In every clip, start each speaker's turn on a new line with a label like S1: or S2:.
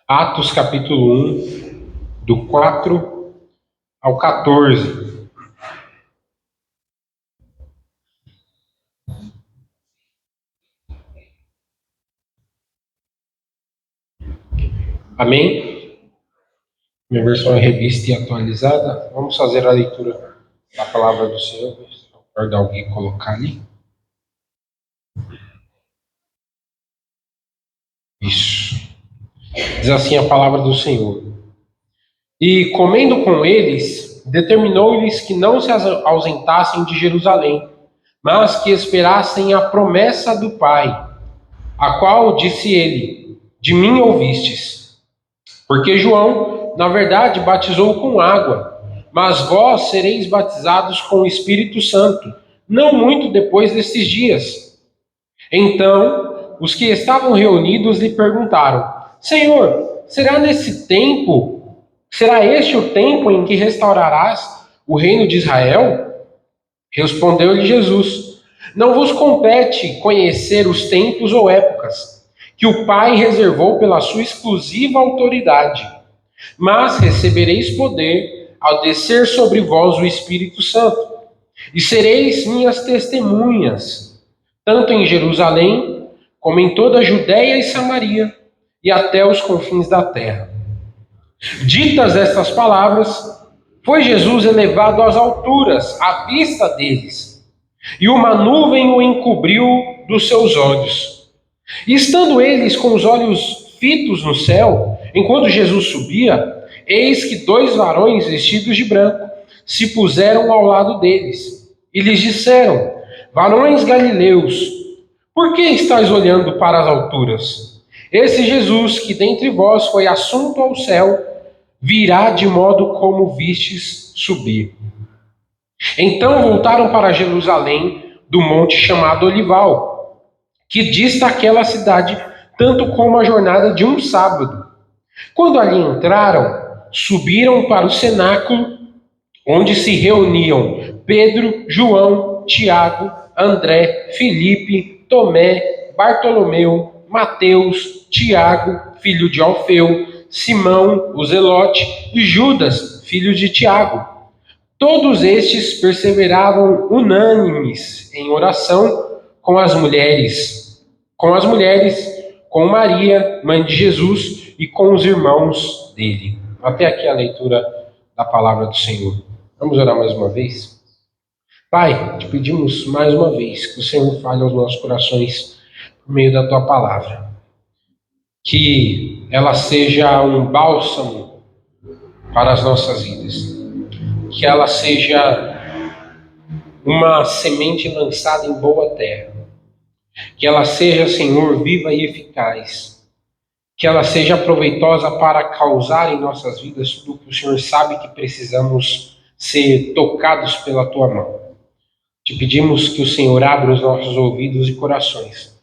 S1: Atos capítulo 1, do 4 ao 14. Amém? Minha versão é revista e atualizada. Vamos fazer a leitura da palavra do Senhor. Aguardar alguém colocar ali. Isso. Diz assim a palavra do Senhor. E comendo com eles, determinou-lhes que não se ausentassem de Jerusalém, mas que esperassem a promessa do Pai, a qual disse ele: de mim ouvistes. Porque João, na verdade, batizou com água, mas vós sereis batizados com o Espírito Santo, não muito depois destes dias. Então, os que estavam reunidos lhe perguntaram: Senhor, será este o tempo em que restaurarás o reino de Israel? Respondeu-lhe Jesus: Não vos compete conhecer os tempos ou épocas que o Pai reservou pela sua exclusiva autoridade, mas recebereis poder ao descer sobre vós o Espírito Santo, e sereis minhas testemunhas, tanto em Jerusalém, como em toda a Judéia e Samaria, e até os confins da terra. Ditas estas palavras, foi Jesus elevado às alturas, à vista deles, e uma nuvem o encobriu dos seus olhos. E estando eles com os olhos fitos no céu, enquanto Jesus subia, eis que dois varões vestidos de branco se puseram ao lado deles, e lhes disseram: Varões galileus, por que estáis olhando para as alturas? Esse Jesus que dentre vós foi assunto ao céu, virá de modo como vistes subir. Então voltaram para Jerusalém, do monte chamado Olival, que dista aquela cidade tanto como a jornada de um sábado. Quando ali entraram, subiram para o cenáculo, onde se reuniam Pedro, João, Tiago, André, Filipe, Tomé, Bartolomeu, Mateus, Tiago, filho de Alfeu, Simão, o Zelote, e Judas, filho de Tiago. Todos estes perseveravam unânimes em oração com Maria, mãe de Jesus, e com os irmãos dele. Até aqui a leitura da palavra do Senhor. Vamos orar mais uma vez? Pai, te pedimos mais uma vez que o Senhor fale aos nossos corações por meio da tua palavra. Que ela seja um bálsamo para as nossas vidas. Que ela seja uma semente lançada em boa terra. Que ela seja, Senhor, viva e eficaz. Que ela seja proveitosa para causar em nossas vidas tudo o que o Senhor sabe que precisamos ser tocados pela tua mão. Te pedimos que o Senhor abra os nossos ouvidos e corações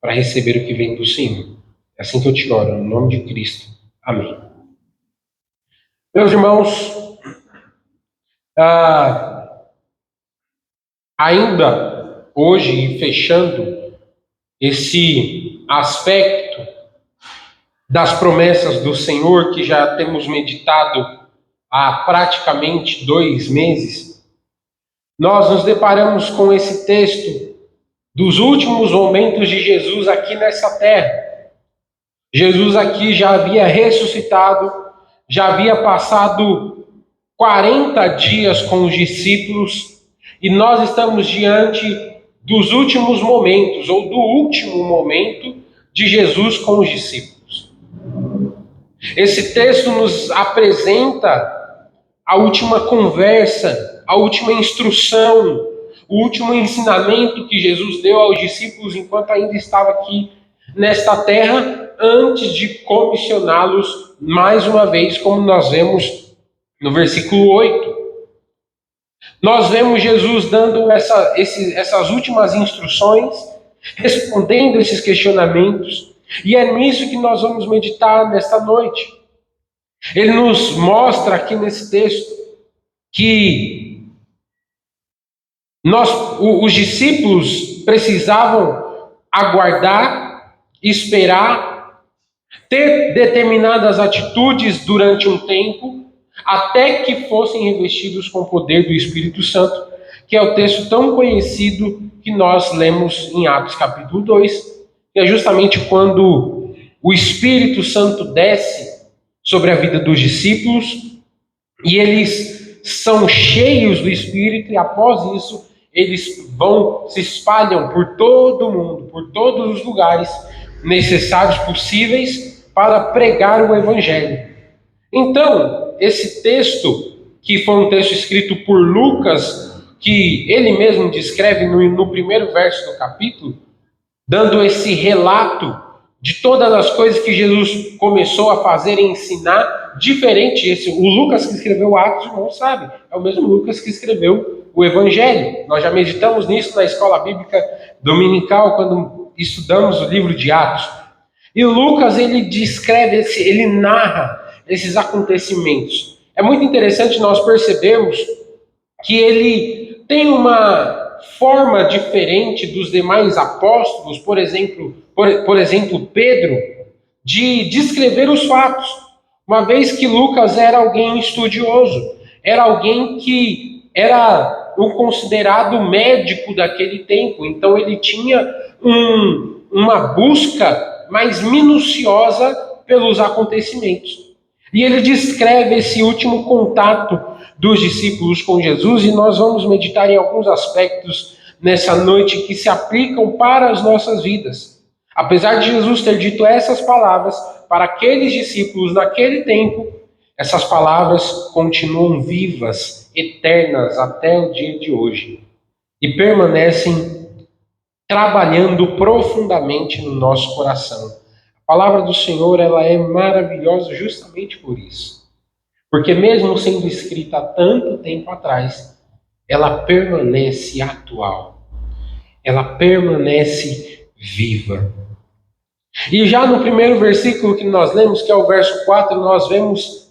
S1: para receber o que vem do Senhor. É assim que eu te oro, no nome de Cristo. Amém. Meus irmãos, ainda hoje, fechando esse aspecto das promessas do Senhor, que já temos meditado há praticamente 2 meses, nós nos deparamos com esse texto dos últimos momentos de Jesus aqui nessa terra. Jesus aqui já havia ressuscitado, já havia passado 40 dias com os discípulos, e nós estamos diante dos últimos momentos, ou do último momento de Jesus com os discípulos. Esse texto nos apresenta a última conversa, a última instrução, o último ensinamento que Jesus deu aos discípulos enquanto ainda estava aqui nesta terra, antes de comissioná-los mais uma vez, como nós vemos no versículo 8. Nós vemos Jesus dando essas últimas instruções, respondendo esses questionamentos, e é nisso que nós vamos meditar nesta noite. Ele nos mostra aqui nesse texto que os discípulos precisavam aguardar, esperar ter determinadas atitudes durante um tempo, até que fossem revestidos com o poder do Espírito Santo, que é o texto tão conhecido que nós lemos em Atos capítulo 2, que é justamente quando o Espírito Santo desce sobre a vida dos discípulos e eles são cheios do Espírito, e após isso eles se espalham por todo o mundo, por todos os lugares necessários possíveis para pregar o Evangelho. Então, esse texto, que foi um texto escrito por Lucas, que ele mesmo descreve no primeiro verso do capítulo, dando esse relato de todas as coisas que Jesus começou a fazer e ensinar, diferente o Lucas que escreveu Atos, irmão, sabe? É o mesmo Lucas que escreveu o Evangelho. Nós já meditamos nisso na escola bíblica dominical, quando estudamos o livro de Atos. E o Lucas, ele descreve, ele narra esses acontecimentos. É muito interessante nós percebermos que ele tem uma forma diferente dos demais apóstolos, por exemplo, Pedro, de descrever os fatos, uma vez que Lucas era alguém estudioso, era alguém que era o considerado médico daquele tempo, então ele tinha uma busca mais minuciosa pelos acontecimentos. E ele descreve esse último contato dos discípulos com Jesus, e nós vamos meditar em alguns aspectos nessa noite que se aplicam para as nossas vidas. Apesar de Jesus ter dito essas palavras para aqueles discípulos naquele tempo, essas palavras continuam vivas, eternas até o dia de hoje e permanecem trabalhando profundamente no nosso coração. A palavra do Senhor, ela é maravilhosa justamente por isso. Porque mesmo sendo escrita há tanto tempo atrás, ela permanece atual. Ela permanece viva. E já no primeiro versículo que nós lemos, que é o verso 4, nós vemos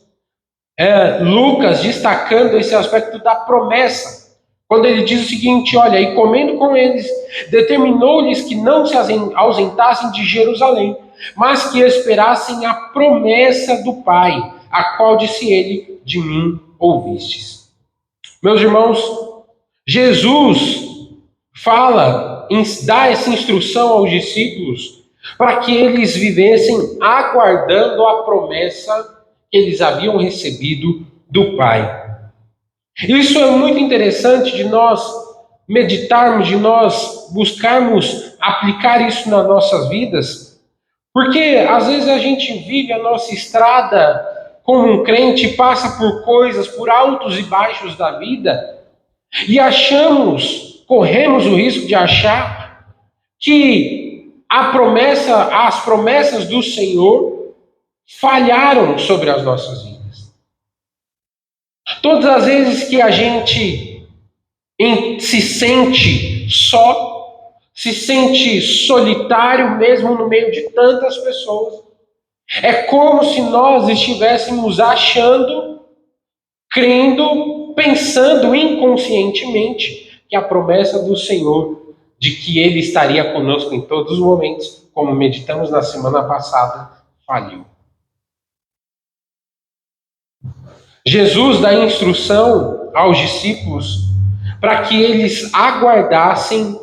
S1: Lucas destacando esse aspecto da promessa. Quando ele diz o seguinte, olha, e comendo com eles, determinou-lhes que não se ausentassem de Jerusalém, mas que esperassem a promessa do Pai, a qual disse ele, de mim ouvistes. Meus irmãos, Jesus dá essa instrução aos discípulos para que eles vivessem aguardando a promessa que eles haviam recebido do Pai. Isso é muito interessante de nós meditarmos, de nós buscarmos aplicar isso nas nossas vidas, porque às vezes a gente vive a nossa estrada como um crente, passa por coisas, por altos e baixos da vida, e corremos o risco de achar que as promessas do Senhor falharam sobre as nossas vidas. Todas as vezes que a gente se sente só, se sente solitário mesmo no meio de tantas pessoas, é como se nós estivéssemos achando, crendo, pensando inconscientemente que a promessa do Senhor de que Ele estaria conosco em todos os momentos, como meditamos na semana passada, falhou. Jesus dá instrução aos discípulos para que eles aguardassem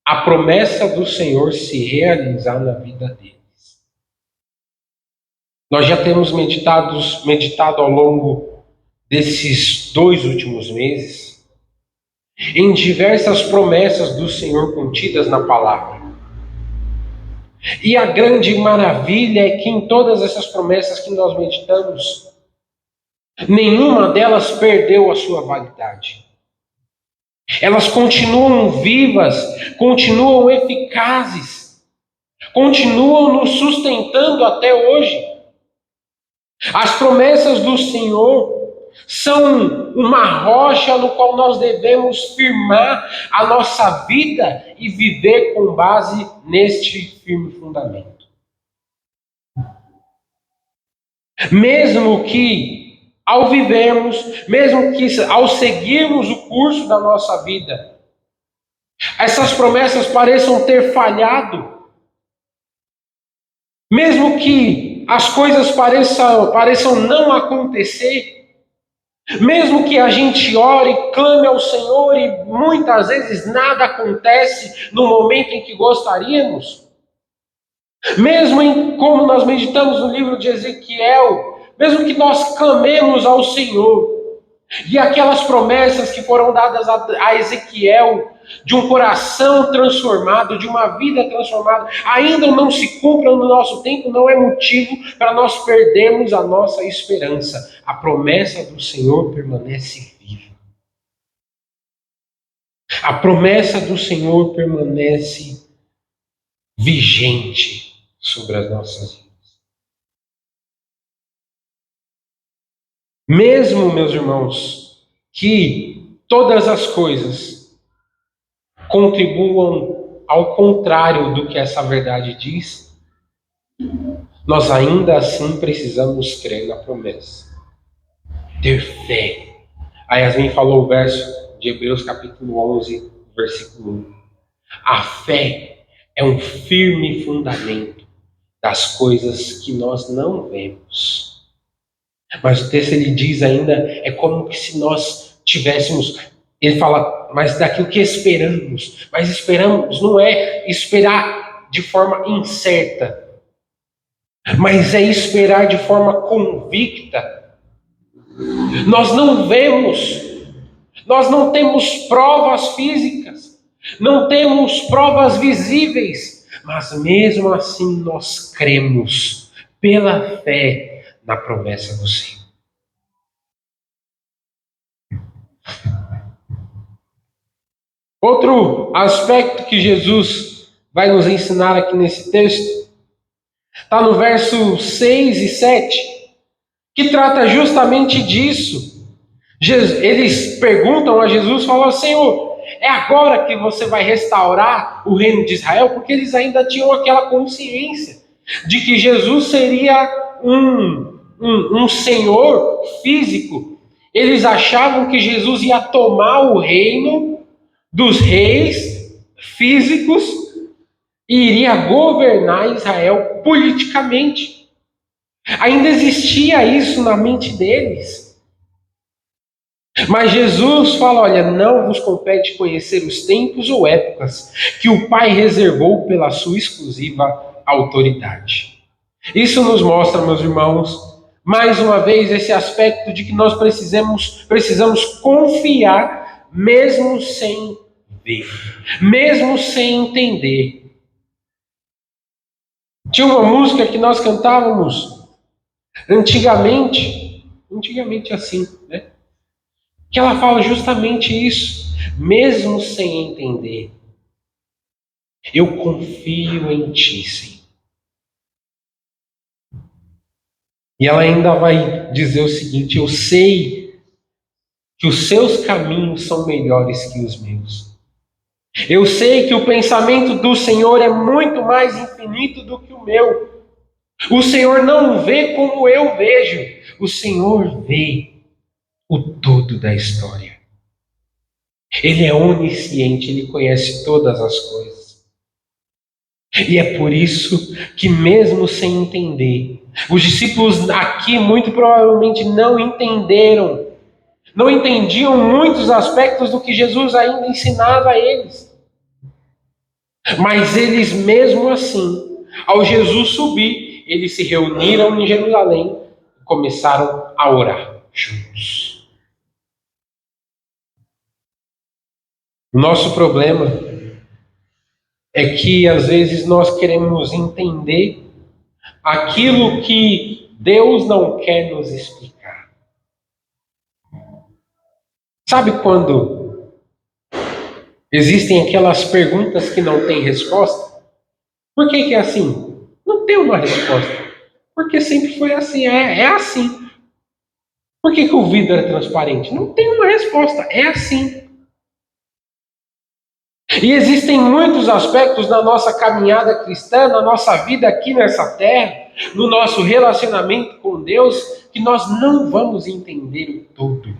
S1: a promessa do Senhor se realizar na vida deles. Nós já temos meditado ao longo desses 2 últimos meses em diversas promessas do Senhor contidas na palavra. E a grande maravilha é que em todas essas promessas que nós meditamos, nenhuma delas perdeu a sua validade. Elas continuam vivas, continuam eficazes, continuam nos sustentando até hoje. As promessas do Senhor são uma rocha no qual nós devemos firmar a nossa vida e viver com base neste firme fundamento. Mesmo que ao vivermos, mesmo que ao seguirmos o curso da nossa vida, essas promessas pareçam ter falhado, Mesmo que as coisas pareçam não acontecer, mesmo que a gente ore, clame ao Senhor e muitas vezes nada acontece no momento em que gostaríamos, mesmo como nós meditamos no livro de Ezequiel, mesmo que nós clamemos ao Senhor, e aquelas promessas que foram dadas a Ezequiel, de um coração transformado, de uma vida transformada, ainda não se cumpram no nosso tempo, não é motivo para nós perdermos a nossa esperança. A promessa do Senhor permanece viva. A promessa do Senhor permanece vigente sobre as nossas vidas. Mesmo, meus irmãos, que todas as coisas contribuam ao contrário do que essa verdade diz, nós ainda assim precisamos crer na promessa, ter fé. A Yasmin falou o verso de Hebreus capítulo 11, versículo 1. A fé é um firme fundamento das coisas que nós não vemos. Mas o texto ele diz ainda, é como que se nós tivéssemos, ele fala, mas daquilo que esperamos. Mas esperamos não é esperar de forma incerta, mas é esperar de forma convicta. Nós não vemos, nós não temos provas físicas, não temos provas visíveis, mas mesmo assim nós cremos pela fé na promessa do Senhor. Outro aspecto que Jesus vai nos ensinar aqui nesse texto está no verso 6 e 7, que trata justamente disso. Eles perguntam a Jesus, falam, Senhor, é agora que você vai restaurar o reino de Israel? Porque eles ainda tinham aquela consciência de que Jesus seria um senhor físico. Eles achavam que Jesus ia tomar o reino dos reis físicos e iria governar Israel politicamente. Ainda existia isso na mente deles. Mas Jesus fala, olha, não vos compete conhecer os tempos ou épocas que o Pai reservou pela sua exclusiva autoridade. Isso nos mostra, meus irmãos, mais uma vez esse aspecto de que nós precisamos confiar mesmo sem ver, mesmo sem entender. Tinha uma música que nós cantávamos antigamente assim, né? Que ela fala justamente isso, mesmo sem entender. Eu confio em ti, Senhor. E ela ainda vai dizer o seguinte: eu sei que os seus caminhos são melhores que os meus. Eu sei que o pensamento do Senhor é muito mais infinito do que o meu. O Senhor não vê como eu vejo. O Senhor vê o todo da história. Ele é onisciente, ele conhece todas as coisas. E é por isso que, mesmo sem entender, os discípulos aqui muito provavelmente não entendiam muitos aspectos do que Jesus ainda ensinava a eles. Mas eles, mesmo assim, ao Jesus subir, eles se reuniram em Jerusalém e começaram a orar juntos. O nosso problema é que às vezes nós queremos entender aquilo que Deus não quer nos explicar. Sabe quando existem aquelas perguntas que não têm resposta? Por que é assim? Não tem uma resposta. Porque sempre foi assim, é assim. Por que o vidro é transparente? Não tem uma resposta, é assim. E existem muitos aspectos na nossa caminhada cristã, na nossa vida aqui nessa terra, no nosso relacionamento com Deus, que nós não vamos entender o todo.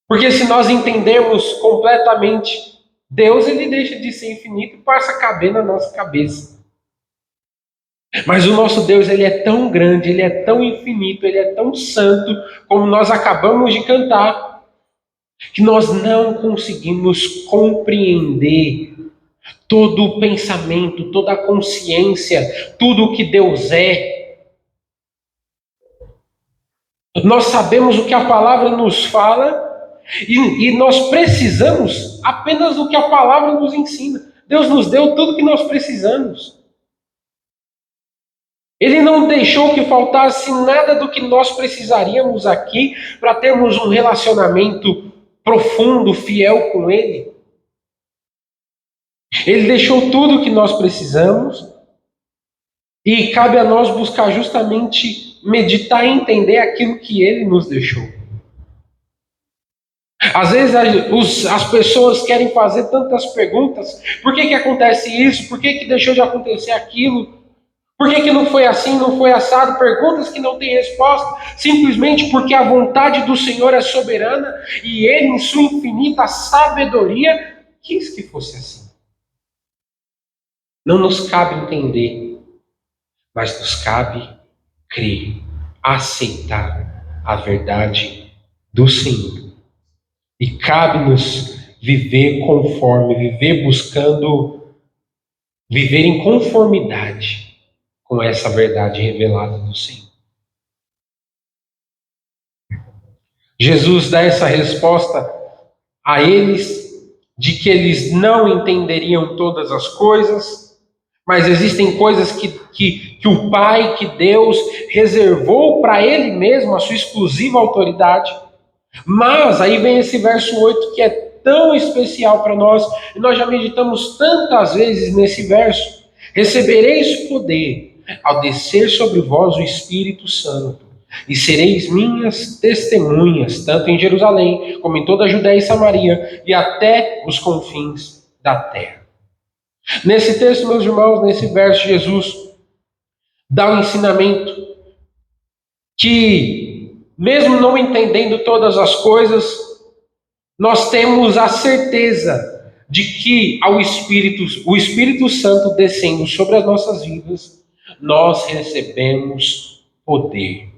S1: Porque se nós entendermos completamente Deus, ele deixa de ser infinito e passa a caber na nossa cabeça. Mas o nosso Deus, ele é tão grande, ele é tão infinito, ele é tão santo, como nós acabamos de cantar, que nós não conseguimos compreender todo o pensamento, toda a consciência, tudo o que Deus é. Nós sabemos o que a palavra nos fala e nós precisamos apenas do que a palavra nos ensina. Deus nos deu tudo o que nós precisamos. Ele não deixou que faltasse nada do que nós precisaríamos aqui para termos um relacionamento profundo, fiel com Ele. Ele deixou tudo o que nós precisamos e cabe a nós buscar justamente meditar e entender aquilo que Ele nos deixou. Às vezes as pessoas querem fazer tantas perguntas: por que acontece isso? Por que deixou de acontecer aquilo? Por que não foi assim, não foi assado? Perguntas que não têm resposta, simplesmente porque a vontade do Senhor é soberana e Ele, em sua infinita sabedoria, quis que fosse assim. Não nos cabe entender, mas nos cabe crer, aceitar a verdade do Senhor. E cabe-nos viver conforme, viver buscando, viver em conformidade com essa verdade revelada do Senhor. Jesus dá essa resposta a eles de que eles não entenderiam todas as coisas, mas existem coisas que o Pai, que Deus reservou para Ele mesmo, a sua exclusiva autoridade. Mas aí vem esse verso 8 que é tão especial para nós, e nós já meditamos tantas vezes nesse verso: recebereis poder ao descer sobre vós o Espírito Santo, e sereis minhas testemunhas, tanto em Jerusalém, como em toda a Judéia e Samaria, e até os confins da terra. Nesse texto, meus irmãos, nesse verso, Jesus dá um ensinamento que, mesmo não entendendo todas as coisas, nós temos a certeza de que o Espírito Santo descendo sobre as nossas vidas, nós recebemos poder.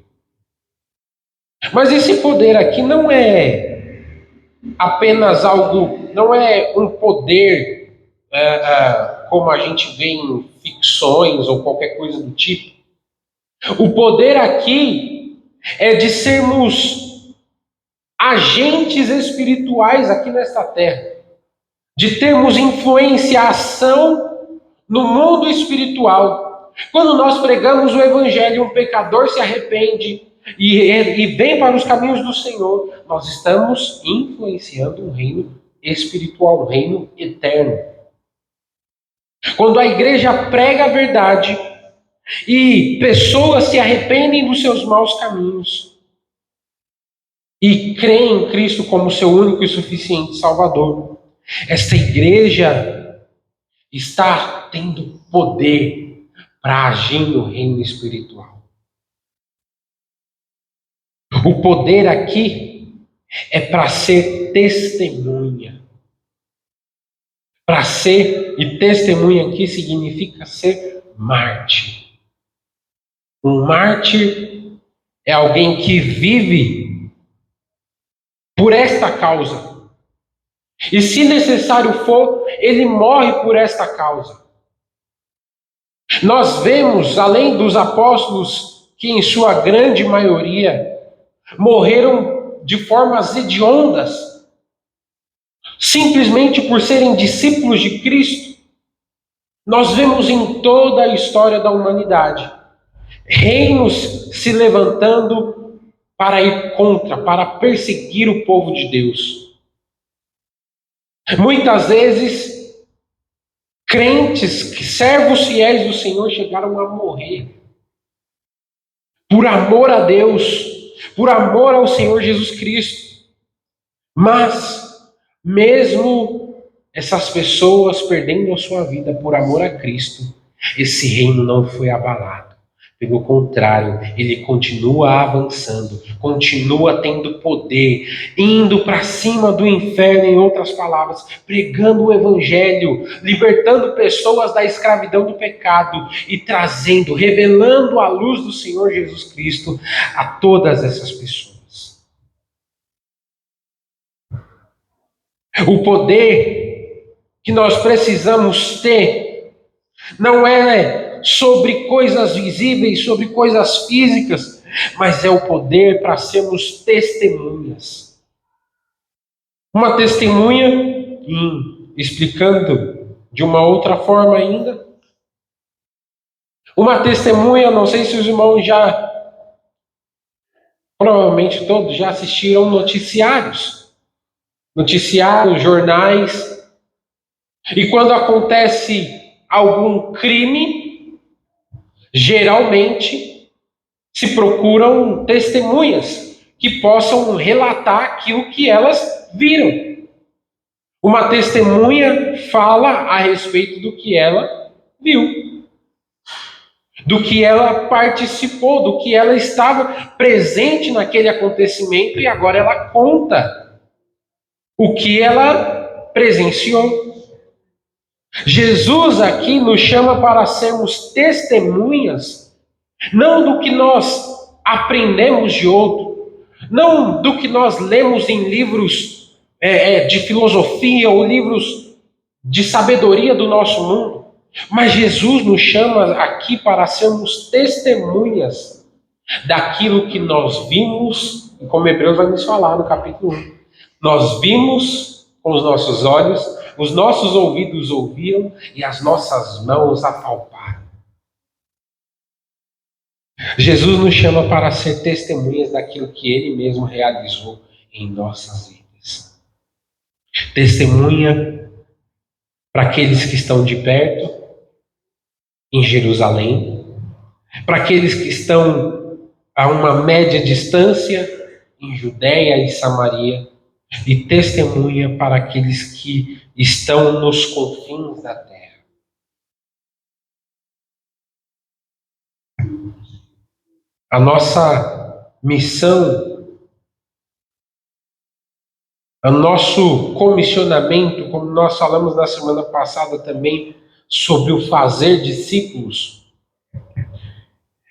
S1: Mas esse poder aqui não é apenas algo, não é um poder como a gente vê em ficções ou qualquer coisa do tipo. O poder aqui é de sermos agentes espirituais aqui nesta terra, de termos influência, ação no mundo espiritual. Quando nós pregamos o Evangelho, um pecador se arrepende e vem para os caminhos do Senhor, nós estamos influenciando um reino espiritual, um reino eterno. Quando a igreja prega a verdade e pessoas se arrependem dos seus maus caminhos e creem em Cristo como seu único e suficiente Salvador, esta igreja está tendo poder para agir no reino espiritual. O poder aqui é para ser testemunha. Para ser, e testemunha aqui significa ser mártir. Um mártir é alguém que vive por esta causa. E se necessário for, ele morre por esta causa. Nós vemos, além dos apóstolos, que em sua grande maioria morreram de formas hediondas, simplesmente por serem discípulos de Cristo. Nós vemos em toda a história da humanidade reinos se levantando para ir contra, para perseguir o povo de Deus. Muitas vezes, crentes, servos fiéis do Senhor chegaram a morrer por amor a Deus, por amor ao Senhor Jesus Cristo. Mas, mesmo essas pessoas perdendo a sua vida por amor a Cristo, esse reino não foi abalado. Pelo contrário, ele continua avançando, continua tendo poder, indo para cima do inferno, em outras palavras, pregando o evangelho, libertando pessoas da escravidão do pecado e trazendo, revelando a luz do Senhor Jesus Cristo a todas essas pessoas. O poder que nós precisamos ter não é sobre coisas visíveis, sobre coisas físicas, mas é o poder para sermos testemunhas. Uma testemunha, explicando de uma outra forma ainda, uma testemunha, não sei se os irmãos já, provavelmente todos já assistiram noticiários, jornais, e quando acontece algum crime, geralmente se procuram testemunhas que possam relatar aquilo que elas viram. Uma testemunha fala a respeito do que ela viu, do que ela participou, do que ela estava presente naquele acontecimento e agora ela conta o que ela presenciou. Jesus aqui nos chama para sermos testemunhas, não do que nós aprendemos de outro, não do que nós lemos em livros de filosofia ou livros de sabedoria do nosso mundo, mas Jesus nos chama aqui para sermos testemunhas daquilo que nós vimos, e como Hebreus vai nos falar no capítulo 1. Nós vimos com os nossos olhos, os nossos ouvidos ouviram e as nossas mãos apalparam. Jesus nos chama para ser testemunhas daquilo que Ele mesmo realizou em nossas vidas. Testemunha para aqueles que estão de perto, em Jerusalém, para aqueles que estão a uma média distância, em Judéia e Samaria, e testemunha para aqueles que estão nos confins da terra. A nossa missão, o nosso comissionamento, como nós falamos na semana passada também, sobre o fazer discípulos,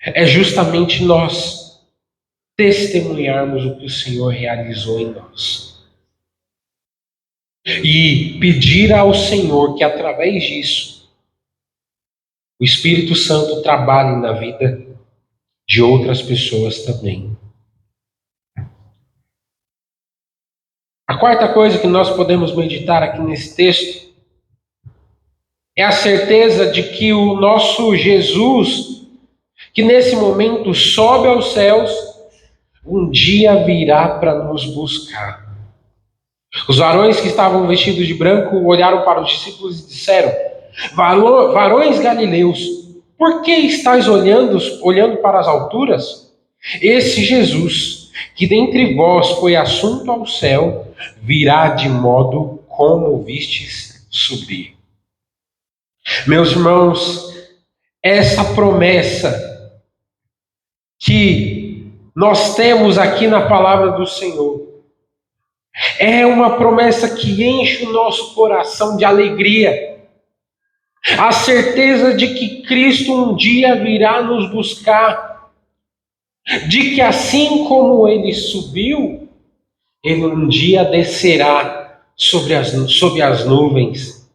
S1: é justamente nós testemunharmos o que o Senhor realizou em nós. E pedir ao Senhor que através disso o Espírito Santo trabalhe na vida de outras pessoas também. A quarta coisa que nós podemos meditar aqui nesse texto é a certeza de que o nosso Jesus, que nesse momento sobe aos céus, um dia virá para nos buscar. Os varões que estavam vestidos de branco olharam para os discípulos e disseram: varões galileus, por que estáis olhando para as alturas? Esse Jesus, que dentre vós foi assunto ao céu, virá de modo como vistes subir. Meus irmãos, essa promessa que nós temos aqui na palavra do Senhor é uma promessa que enche o nosso coração de alegria. A certeza de que Cristo um dia virá nos buscar, de que assim como Ele subiu, Ele um dia descerá sobre as nuvens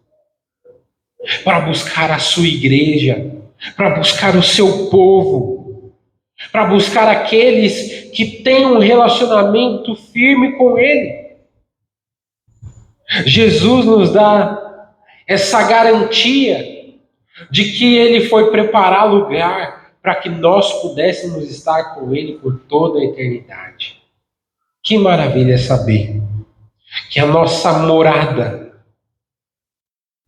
S1: para buscar a sua igreja, para buscar o seu povo, para buscar aqueles que têm um relacionamento firme com Ele. Jesus nos dá essa garantia de que Ele foi preparar lugar para que nós pudéssemos estar com Ele por toda a eternidade. Que maravilha saber que a nossa morada,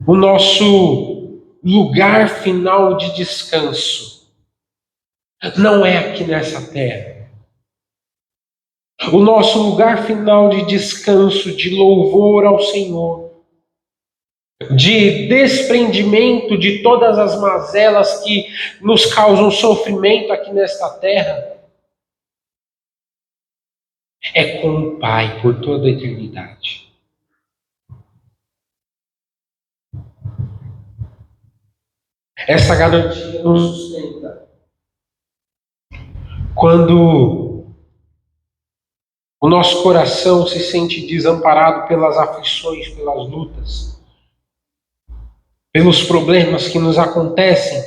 S1: o nosso lugar final de descanso, não é aqui nessa terra. O nosso lugar final de descanso, de louvor ao Senhor, de desprendimento de todas as mazelas que nos causam sofrimento aqui nesta terra, é com o Pai por toda a eternidade. Essa garantia nos sustenta. Quando o nosso coração se sente desamparado pelas aflições, pelas lutas, pelos problemas que nos acontecem,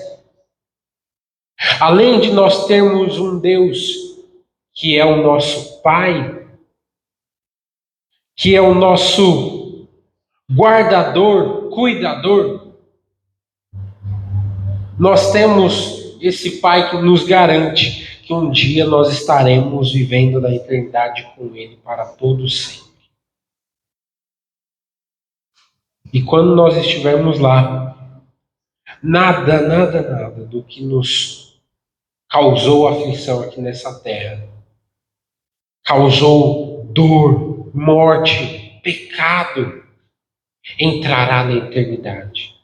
S1: além de nós termos um Deus que é o nosso Pai, que é o nosso guardador, cuidador, nós temos esse Pai que nos garante que um dia nós estaremos vivendo na eternidade com Ele para todo sempre. E quando nós estivermos lá, nada do que nos causou aflição aqui nessa terra, causou dor, morte, pecado, entrará na eternidade.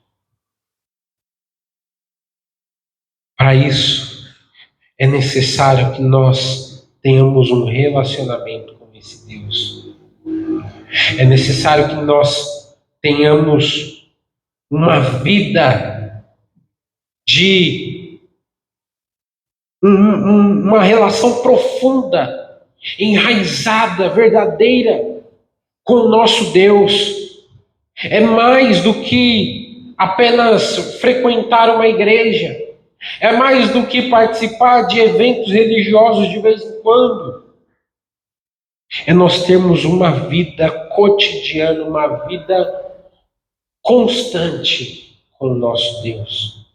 S1: Para isso, é necessário que nós tenhamos um relacionamento com esse Deus. É necessário que nós tenhamos uma vida de uma relação profunda, enraizada, verdadeira com o nosso Deus. É mais do que apenas frequentar uma igreja. É mais do que participar de eventos religiosos de vez em quando. É nós termos uma vida cotidiana, uma vida constante com o nosso Deus.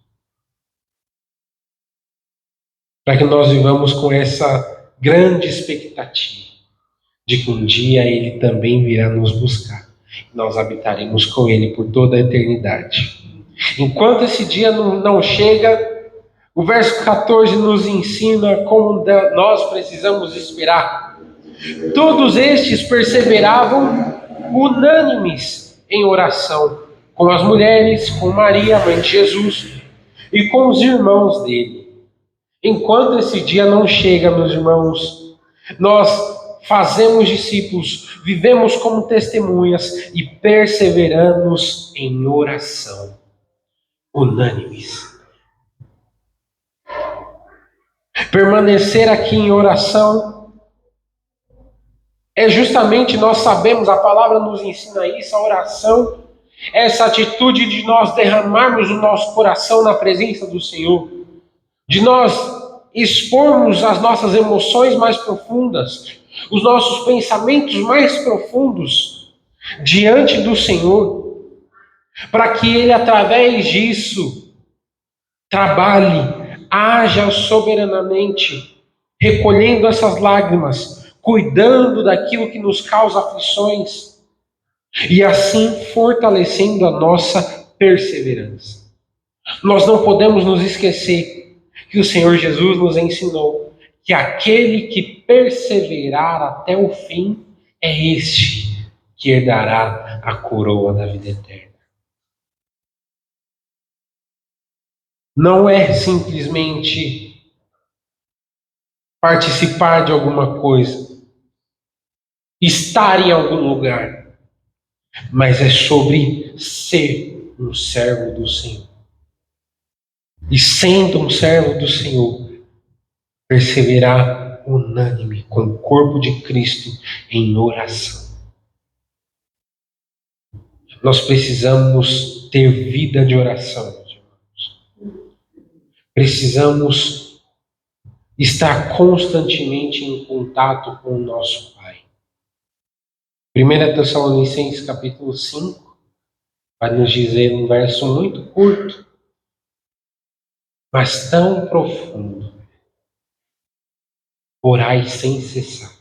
S1: Para que nós vivamos com essa grande expectativa de que um dia Ele também virá nos buscar. E nós habitaremos com Ele por toda a eternidade. Enquanto esse dia não chega, o verso 14 nos ensina como nós precisamos esperar. Todos estes perseveravam unânimes em oração, com as mulheres, com Maria, mãe de Jesus, e com os irmãos dele. Enquanto esse dia não chega, meus irmãos, nós fazemos discípulos, vivemos como testemunhas e perseveramos em oração, unânimes. Permanecer aqui em oração é justamente, nós sabemos, a palavra nos ensina isso, a oração, essa atitude de nós derramarmos o nosso coração na presença do Senhor, de nós expormos as nossas emoções mais profundas, os nossos pensamentos mais profundos diante do Senhor, para que Ele, através disso, trabalhe, haja soberanamente, recolhendo essas lágrimas, cuidando daquilo que nos causa aflições e assim fortalecendo a nossa perseverança. Nós não podemos nos esquecer que o Senhor Jesus nos ensinou que aquele que perseverar até o fim é este que herdará a coroa da vida eterna. Não é simplesmente participar de alguma coisa, estar em algum lugar, mas é sobre ser um servo do Senhor. E sendo um servo do Senhor, perseverar unânime com o corpo de Cristo em oração. Nós precisamos ter vida de oração, meus irmãos. Precisamos estar constantemente em contato com o nosso Pai. 1 Tessalonicenses capítulo 5 vai nos dizer um verso muito curto, mas tão profundo: orai sem cessar.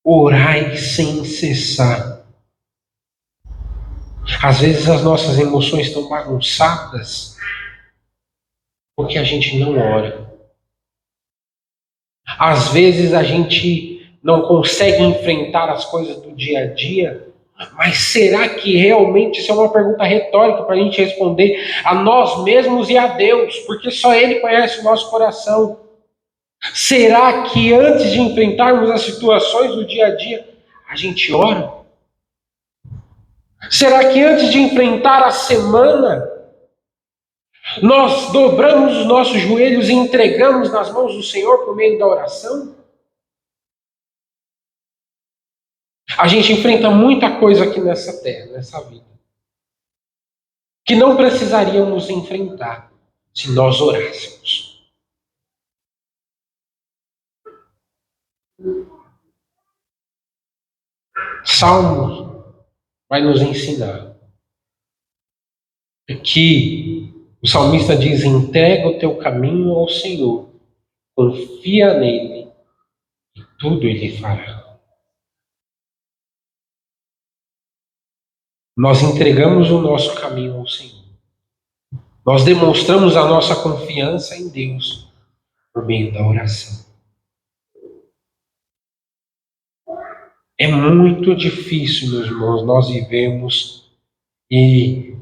S1: Orai sem cessar. Às vezes as nossas emoções estão bagunçadas porque a gente não ora. Às vezes a gente não consegue enfrentar as coisas do dia a dia Mas será que realmente isso é uma pergunta retórica para a gente responder a nós mesmos e a Deus? Porque só Ele conhece o nosso coração. Será que antes de enfrentarmos as situações do dia a dia, a gente ora? Será que antes de enfrentar a semana, nós dobramos os nossos joelhos e entregamos nas mãos do Senhor por meio da oração? A gente enfrenta muita coisa aqui nessa terra, nessa vida, que não precisaríamos enfrentar se nós orássemos. Salmo vai nos ensinar que o salmista diz: entrega o teu caminho ao Senhor, confia nele e tudo ele fará. Nós entregamos o nosso caminho ao Senhor. Nós demonstramos a nossa confiança em Deus por meio da oração. É muito difícil, meus irmãos, nós vivemos e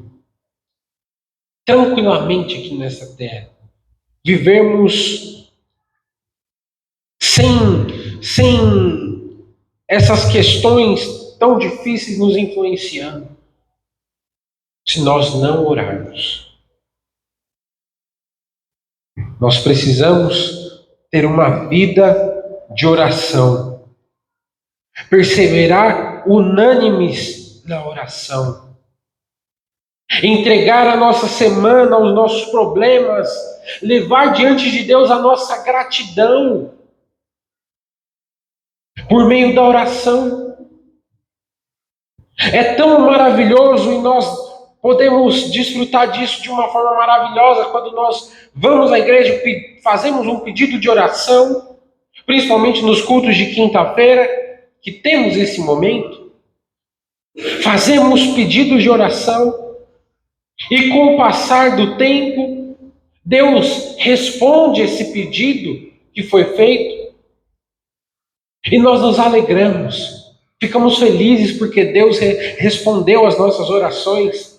S1: tranquilamente aqui nessa terra, vivermos sem essas questões tão difíceis nos influenciando, se nós não orarmos. Nós precisamos ter uma vida de oração, perseverar unânimes na oração, entregar a nossa semana, os nossos problemas, levar diante de Deus a nossa gratidão por meio da oração. É tão maravilhoso e nós podemos desfrutar disso de uma forma maravilhosa quando nós vamos à igreja, fazemos um pedido de oração, principalmente nos cultos de quinta-feira, que temos esse momento. Fazemos pedidos de oração e com o passar do tempo, Deus responde esse pedido que foi feito e nós nos alegramos, ficamos felizes porque Deus respondeu às nossas orações.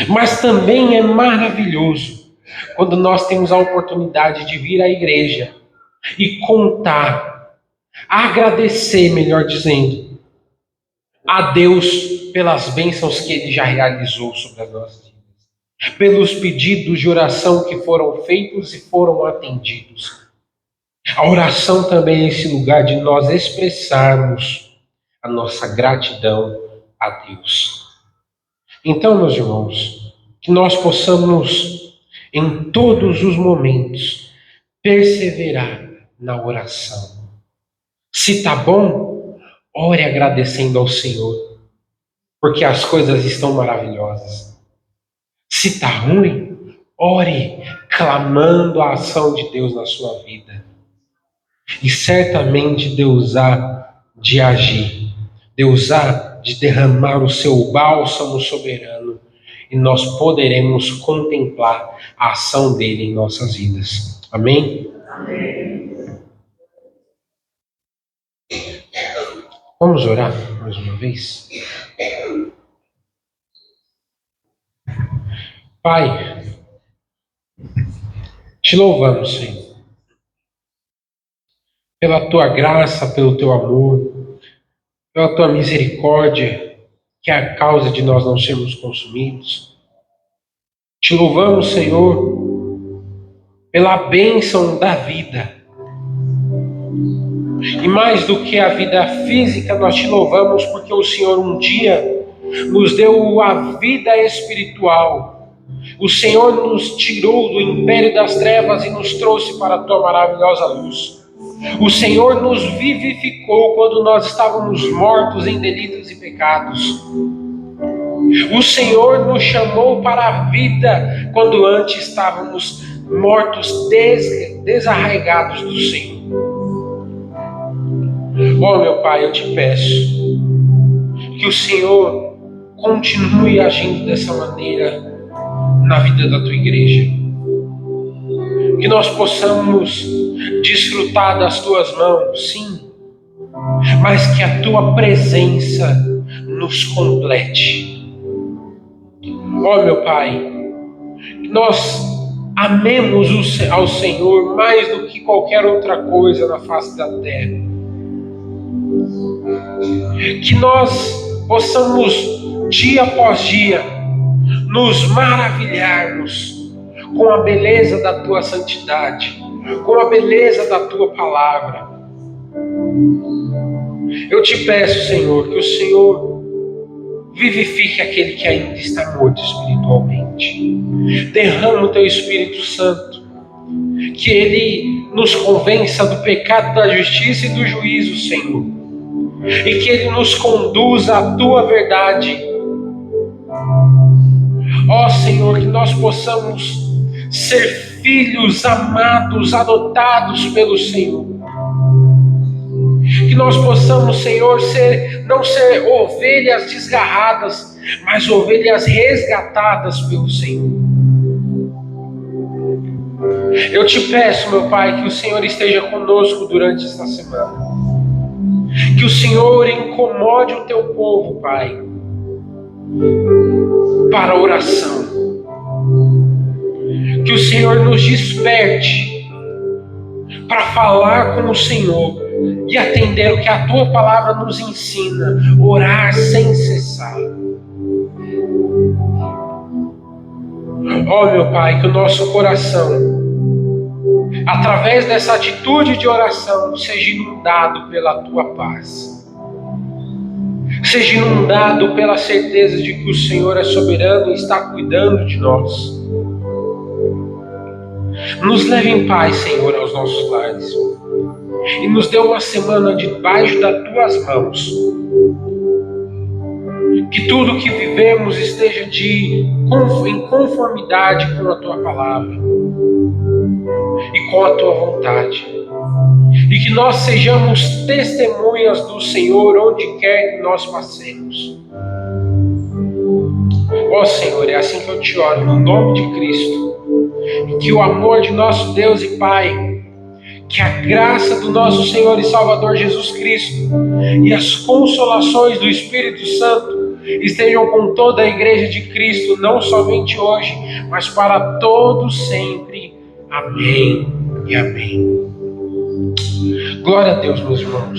S1: Mas também é maravilhoso quando nós temos a oportunidade de vir à igreja e contar, agradecer, melhor dizendo, a Deus pelas bênçãos que Ele já realizou sobre as nossas vidas, pelos pedidos de oração que foram feitos e foram atendidos. A oração também é esse lugar de nós expressarmos a nossa gratidão a Deus. Então, meus irmãos, que nós possamos, em todos os momentos, perseverar na oração. Se está bom, ore agradecendo ao Senhor, porque as coisas estão maravilhosas. Se está ruim, ore clamando a ação de Deus na sua vida. E certamente Deus há de agir, Deus há de derramar o seu bálsamo soberano e nós poderemos contemplar a ação dele em nossas vidas. Amém? Amém. Vamos orar mais uma vez? Pai, te louvamos, Senhor, pela tua graça, pelo teu amor, pela tua misericórdia, que é a causa de nós não sermos consumidos. Te louvamos, Senhor, pela bênção da vida. E mais do que a vida física, nós te louvamos porque o Senhor um dia nos deu a vida espiritual. O Senhor nos tirou do império das trevas e nos trouxe para a tua maravilhosa luz. O Senhor nos vivificou quando nós estávamos mortos em delitos e pecados. O Senhor nos chamou para a vida quando antes estávamos mortos, desarraigados do Senhor. Oh, meu Pai, eu te peço que o Senhor continue agindo dessa maneira na vida da tua igreja. Que nós possamos desfrutar das tuas mãos, sim, mas que a tua presença nos complete. Ó meu Pai, que nós amemos ao Senhor mais do que qualquer outra coisa na face da terra. Que nós possamos, dia após dia, nos maravilharmos com a beleza da Tua santidade, com a beleza da Tua palavra. Eu te peço, Senhor, que o Senhor vivifique aquele que ainda está morto espiritualmente. Derrama o Teu Espírito Santo, que Ele nos convença do pecado, da justiça e do juízo, Senhor. E que Ele nos conduza à Tua verdade. Ó Senhor, que nós possamos ser filhos amados, adotados pelo Senhor. Que nós possamos, Senhor, não ser ovelhas desgarradas, mas ovelhas resgatadas pelo Senhor. Eu te peço, meu Pai, que o Senhor esteja conosco durante esta semana. Que o Senhor incomode o Teu povo, Pai, para a oração. Que o Senhor nos desperte para falar com o Senhor e atender o que a Tua palavra nos ensina, orar sem cessar. Ó meu Pai, que o nosso coração, através dessa atitude de oração, seja inundado pela Tua paz. Seja inundado pela certeza de que o Senhor é soberano e está cuidando de nós. Nos leve em paz, Senhor, aos nossos lares. E nos dê uma semana debaixo das Tuas mãos. Que tudo que vivemos esteja em conformidade com a Tua palavra e com a Tua vontade. E que nós sejamos testemunhas do Senhor onde quer que nós passemos. Ó Senhor, é assim que eu te oro, no nome de Cristo. E que o amor de nosso Deus e Pai, que a graça do nosso Senhor e Salvador Jesus Cristo e as consolações do Espírito Santo estejam com toda a Igreja de Cristo, não somente hoje, mas para todos sempre. Amém e amém. Glória a Deus, meus irmãos.